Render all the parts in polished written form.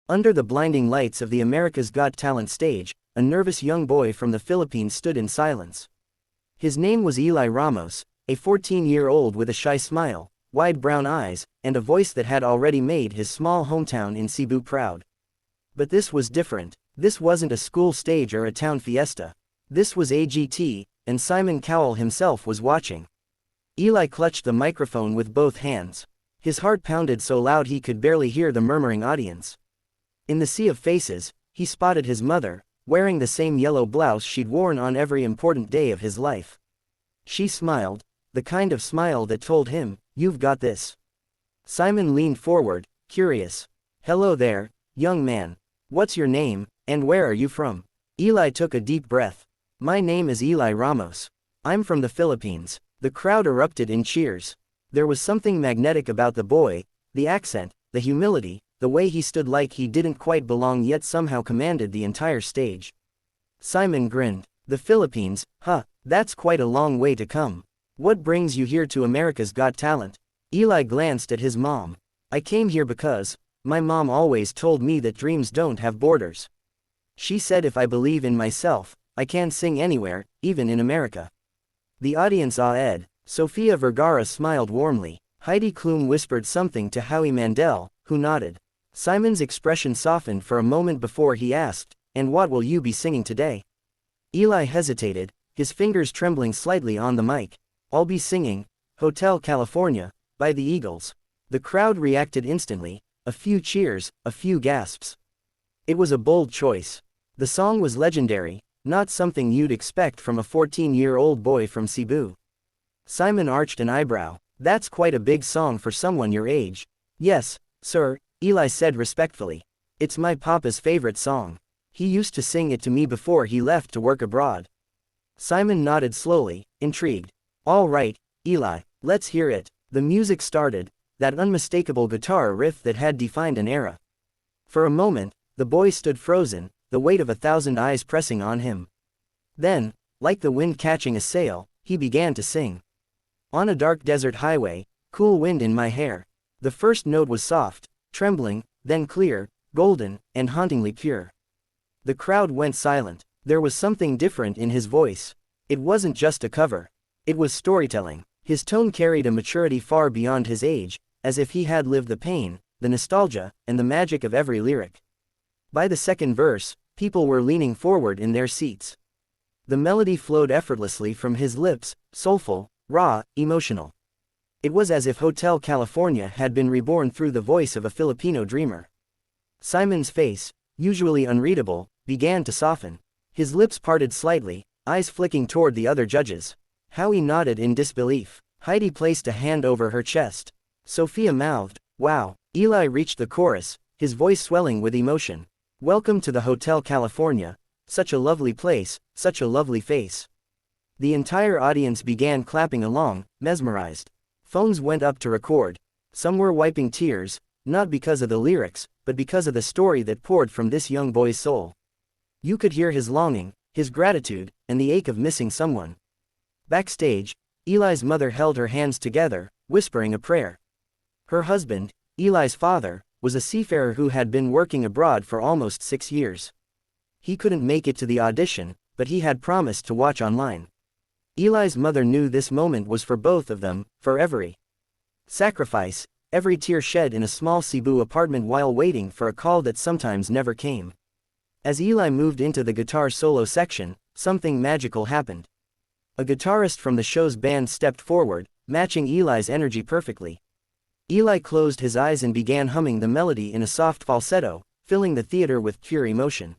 Under the blinding lights of the America's Got Talent stage, a nervous young boy from the Philippines stood in silence. His name was Eli Ramos, a 14-year-old with a shy smile, wide brown eyes, and a voice that had already made his small hometown in Cebu proud. But this was different. This wasn't a school stage or a town fiesta. This was AGT, and Simon Cowell himself was watching. Eli clutched the microphone with both hands. His heart pounded so loud he could barely hear the murmuring audience. In the sea of faces, he spotted his mother, wearing the same yellow blouse she'd worn on every important day of his life. She smiled, the kind of smile that told him, "You've got this." Simon leaned forward, curious. "Hello there, young man. What's your name, and where are you from?" Eli took a deep breath. "My name is Eli Ramos. I'm from the Philippines." The crowd erupted in cheers. There was something magnetic about the boy, the accent, the humility, the way he stood like he didn't quite belong yet somehow commanded the entire stage. Simon grinned. "The Philippines, huh, that's quite a long way to come. What brings you here to America's Got Talent?" Eli glanced at his mom. "I came here because my mom always told me that dreams don't have borders. She said if I believe in myself, I can sing anywhere, even in America." The audience awed. Sofia Vergara smiled warmly. Heidi Klum whispered something to Howie Mandel, who nodded. Simon's expression softened for a moment before he asked, "And what will you be singing today?" Eli hesitated, his fingers trembling slightly on the mic. "I'll be singing Hotel California by the Eagles." The crowd reacted instantly, a few cheers, a few gasps. It was a bold choice. The song was legendary, not something you'd expect from a 14-year-old boy from Cebu. Simon arched an eyebrow. "That's quite a big song for someone your age." "Yes, sir," Eli said respectfully. "It's my papa's favorite song. He used to sing it to me before he left to work abroad." Simon nodded slowly, intrigued. "All right, Eli, let's hear it." The music started, that unmistakable guitar riff that had defined an era. For a moment, the boy stood frozen, the weight of 1,000 eyes pressing on him. Then, like the wind catching a sail, he began to sing. "On a dark desert highway, cool wind in my hair." The first note was soft, trembling, then clear, golden, and hauntingly pure. The crowd went silent. There was something different in his voice. It wasn't just a cover. It was storytelling. His tone carried a maturity far beyond his age, as if he had lived the pain, the nostalgia, and the magic of every lyric. By the second verse, people were leaning forward in their seats. The melody flowed effortlessly from his lips, soulful, raw, emotional. It was as if Hotel California had been reborn through the voice of a Filipino dreamer. Simon's face, usually unreadable, began to soften. His lips parted slightly, eyes flicking toward the other judges. Howie nodded in disbelief. Heidi placed a hand over her chest. Sophia mouthed, "Wow." Eli reached the chorus, his voice swelling with emotion. "Welcome to the Hotel California. Such a lovely place, such a lovely face." The entire audience began clapping along, mesmerized. Phones went up to record. Some were wiping tears, not because of the lyrics, but because of the story that poured from this young boy's soul. You could hear his longing, his gratitude, and the ache of missing someone. Backstage, Eli's mother held her hands together, whispering a prayer. Her husband, Eli's father, was a seafarer who had been working abroad for almost 6 years. He couldn't make it to the audition, but he had promised to watch online. Eli's mother knew this moment was for both of them, for every sacrifice, every tear shed in a small Cebu apartment while waiting for a call that sometimes never came. As Eli moved into the guitar solo section, something magical happened. A guitarist from the show's band stepped forward, matching Eli's energy perfectly. Eli closed his eyes and began humming the melody in a soft falsetto, filling the theater with pure emotion.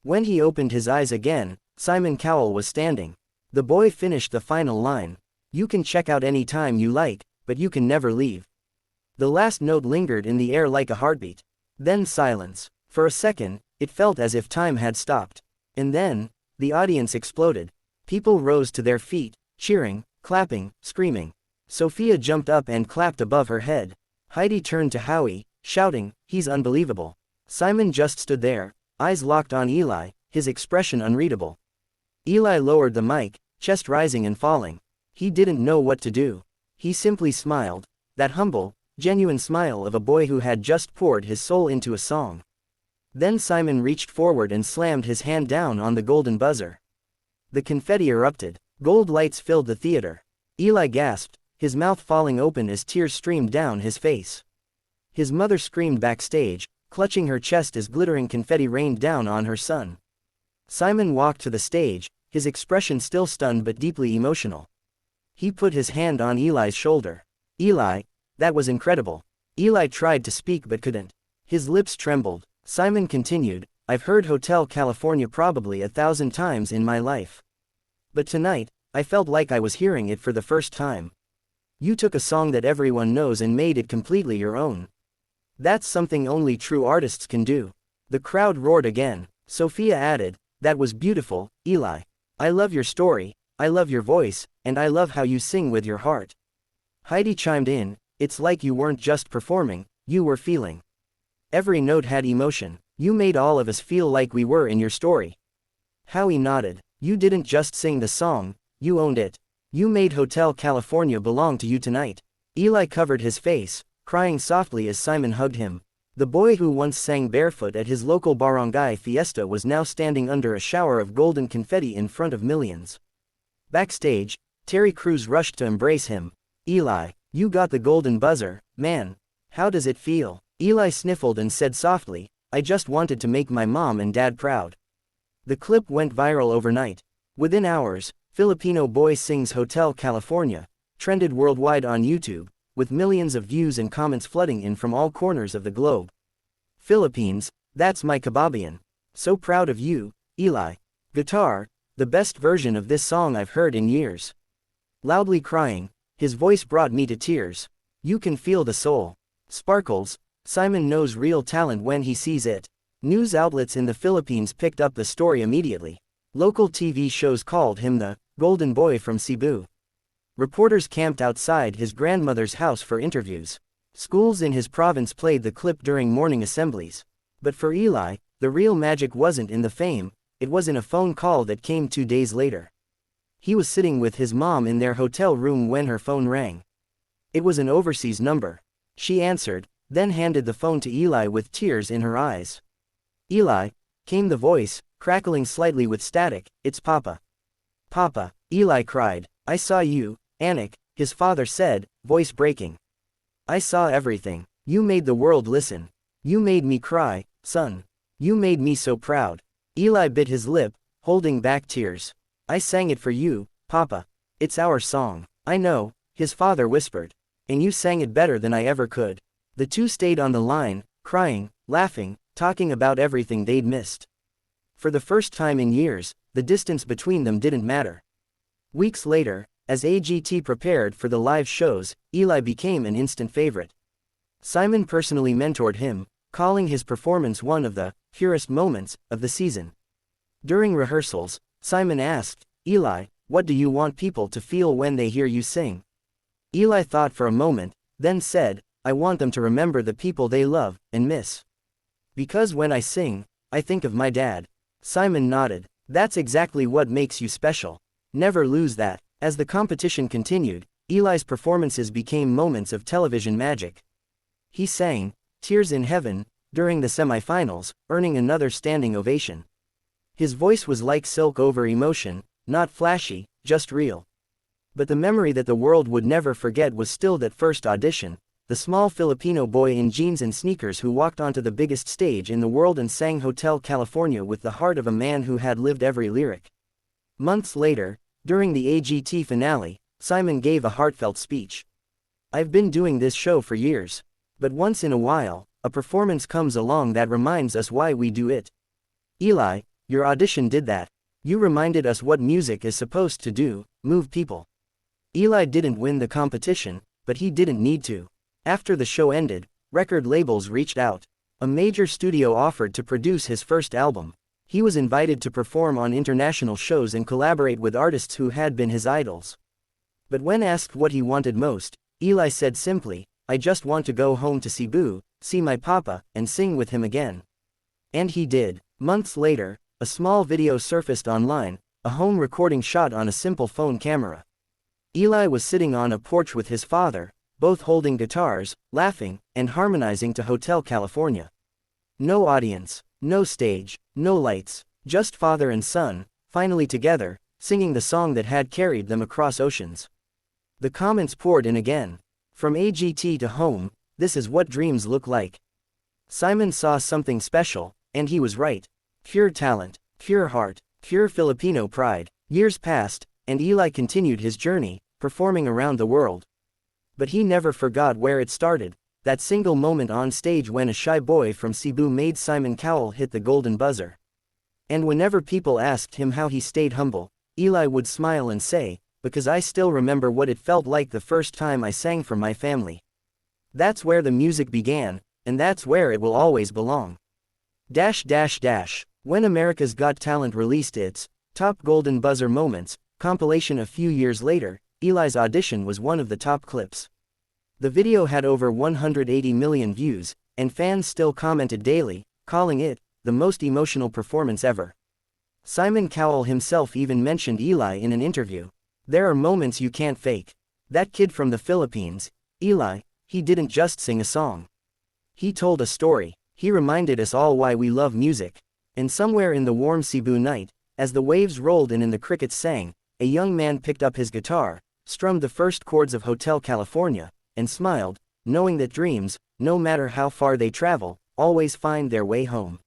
When he opened his eyes again, Simon Cowell was standing. The boy finished the final line. "You can check out any time you like, but you can never leave." The last note lingered in the air like a heartbeat. Then silence. For a second, it felt as if time had stopped. And then, the audience exploded. People rose to their feet, cheering, clapping, screaming. Sophia jumped up and clapped above her head. Heidi turned to Howie, shouting, "He's unbelievable." Simon just stood there, eyes locked on Eli, his expression unreadable. Eli lowered the mic, chest rising and falling. He didn't know what to do. He simply smiled, that humble, genuine smile of a boy who had just poured his soul into a song. Then Simon reached forward and slammed his hand down on the golden buzzer. The confetti erupted. Gold lights filled the theater. Eli gasped, his mouth falling open as tears streamed down his face. His mother screamed backstage, clutching her chest as glittering confetti rained down on her son. Simon walked to the stage, his expression still stunned but deeply emotional. He put his hand on Eli's shoulder. Eli, that was incredible. Eli tried to speak but couldn't. His lips trembled. Simon continued, I've heard Hotel California probably 1,000 times in my life. But tonight, I felt like I was hearing it for the first time. You took a song that everyone knows and made it completely your own. That's something only true artists can do. The crowd roared again. Sophia added, that was beautiful, Eli. I love your story, I love your voice, and I love how you sing with your heart. Heidi chimed in, it's like you weren't just performing, you were feeling. Every note had emotion. You made all of us feel like we were in your story. Howie nodded. You didn't just sing the song, you owned it. You made Hotel California belong to you tonight. Eli covered his face, crying softly as Simon hugged him. The boy who once sang barefoot at his local barangay fiesta was now standing under a shower of golden confetti in front of millions. Backstage, Terry Crews rushed to embrace him. Eli, you got the golden buzzer, man. How does it feel? Eli sniffled and said softly, I just wanted to make my mom and dad proud. The clip went viral overnight. Within hours, Filipino boy sings Hotel California, trended worldwide on YouTube, with millions of views and comments flooding in from all corners of the globe. Philippines, that's my kababayan. So proud of you, Eli. Guitar, the best version of this song I've heard in years. Loudly crying, his voice brought me to tears. You can feel the soul. Sparkles, Simon knows real talent when he sees it. News outlets in the Philippines picked up the story immediately. Local TV shows called him the Golden Boy from Cebu. Reporters camped outside his grandmother's house for interviews. Schools in his province played the clip during morning assemblies. But for Eli, the real magic wasn't in the fame, it was in a phone call that came 2 days later. He was sitting with his mom in their hotel room when her phone rang. It was an overseas number. She answered, then handed the phone to Eli with tears in her eyes. Eli, came the voice, crackling slightly with static, it's Papa. Papa, Eli cried, I saw you, Anik, his father said, voice breaking. I saw everything. You made the world listen. You made me cry, son. You made me so proud. Eli bit his lip, holding back tears. I sang it for you, Papa. It's our song. I know, his father whispered. And you sang it better than I ever could. The two stayed on the line, crying, laughing, talking about everything they'd missed. For the first time in years, the distance between them didn't matter. Weeks later, as AGT prepared for the live shows, Eli became an instant favorite. Simon personally mentored him, calling his performance one of the purest moments of the season. During rehearsals, Simon asked, Eli, what do you want people to feel when they hear you sing? Eli thought for a moment, then said, I want them to remember the people they love and miss. Because when I sing, I think of my dad. Simon nodded. That's exactly what makes you special. Never lose that. As the competition continued, Eli's performances became moments of television magic. He sang, Tears in Heaven, during the semifinals, earning another standing ovation. His voice was like silk over emotion, not flashy, just real. But the memory that the world would never forget was still that first audition, the small Filipino boy in jeans and sneakers who walked onto the biggest stage in the world and sang Hotel California with the heart of a man who had lived every lyric. Months later, during the AGT finale, Simon gave a heartfelt speech. I've been doing this show for years. But once in a while, a performance comes along that reminds us why we do it. Eli, your audition did that. You reminded us what music is supposed to do, move people. Eli didn't win the competition, but he didn't need to. After the show ended, record labels reached out. A major studio offered to produce his first album. He was invited to perform on international shows and collaborate with artists who had been his idols. But when asked what he wanted most, Eli said simply, I just want to go home to Cebu, see my papa, and sing with him again. And he did. Months later, a small video surfaced online, a home recording shot on a simple phone camera. Eli was sitting on a porch with his father, both holding guitars, laughing, and harmonizing to Hotel California. No audience, No stage, no lights, just father and son, finally together, singing the song that had carried them across oceans. The comments poured in again. From AGT to home, this is what dreams look like. Simon saw something special, and he was right. Pure talent, pure heart, pure Filipino pride. Years passed, and Eli continued his journey, performing around the world. But he never forgot where it started, that single moment on stage when a shy boy from Cebu made Simon Cowell hit the golden buzzer. And whenever people asked him how he stayed humble, Eli would smile and say, "Because I still remember what it felt like the first time I sang for my family." That's where the music began, and that's where it will always belong. When America's Got Talent released its Top Golden Buzzer Moments compilation a few years later, Eli's audition was one of the top clips. The video had over 180 million views, and fans still commented daily, calling it the most emotional performance ever. Simon Cowell himself even mentioned Eli in an interview. "There are moments you can't fake. That kid from the Philippines, Eli, he didn't just sing a song. He told a story. He reminded us all why we love music." And somewhere in the warm Cebu night, as the waves rolled in and the crickets sang, a young man picked up his guitar, strummed the first chords of Hotel California, and smiled, knowing that dreams, no matter how far they travel, always find their way home.